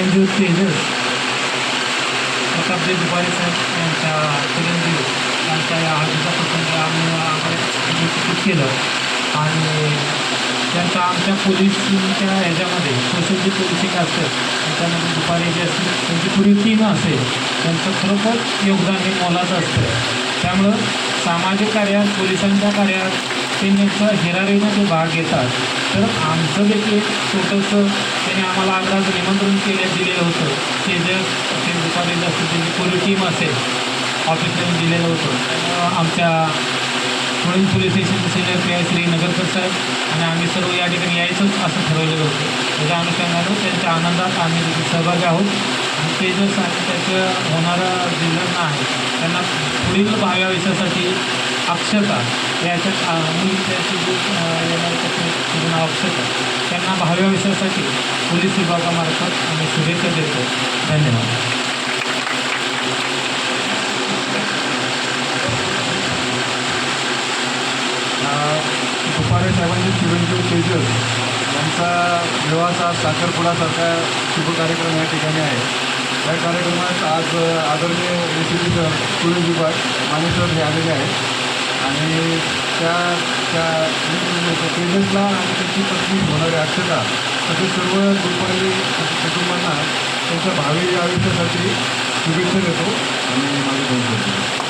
चिरंजीव तेजस प्रतापदेव दुपारे साहेब यांच्या चिरंजीव यांच्या या हळदीचा प्रसंग आम्ही निश्चित केलं आणि त्यांचा आमच्या पोलिसीच्या ह्याच्यामध्ये सोशल जी पोलिसिंग असतं त्याच्यामध्ये दुपारी जे असतील त्यांची पुरी टीम असेल त्यांचं खरोखर योगदान हे मोलाचं असतं. त्यामुळं सामाजिक कार्यात पोलिसांच्या कार्यात ते नेमकं हिरारीनं ते भाग घेतात. तर आमचं देखील छोटंसं त्याने आम्हाला आग्रहाचं निमंत्रण दिलेलं होतं ते जर ते दुपारी असतील त्यांची पुरी टीम असेल ऑफिसला दिलेलं होतं. त्यामुळं आमच्या पुणे पोलीस स्टेशनचे सिनियर PI श्री नगरकर साहेब आणि आम्ही सर्व या ठिकाणी यायचंच असं ठरवलेलं होतं. त्याच्या अनुषंगानं त्यांच्या आनंदात आम्ही देखील सहभागी आहोत आणि ते जर त्याचं होणारं जे लग्न आहे त्यांना पुढील भावी आयुष्यासाठी अक्षता याच्यात मुली त्याची जी येणारं नाव अक्षता त्यांना भावी आयुष्यासाठी पोलीस विभागामार्फत आम्ही शुभेच्छा देतो. धन्यवाद. दुपारे साहेबांचे चिरंजीव तेजस यांचा विवाहाचा साखरपुडासारखा शुभ कार्यक्रम या ठिकाणी आहे. या कार्यक्रमात आज आदरणीय ACP सर पुणे विभाग मानेसर हे आलेले आहेत आणि त्या तेजसला आणि त्यांची पत्नी होणारी अक्षता तसेच सर्व दुपारी कुटुंबांना त्यांच्या भावी आयुष्यासाठी शुभेच्छा देतो आणि माझे दोन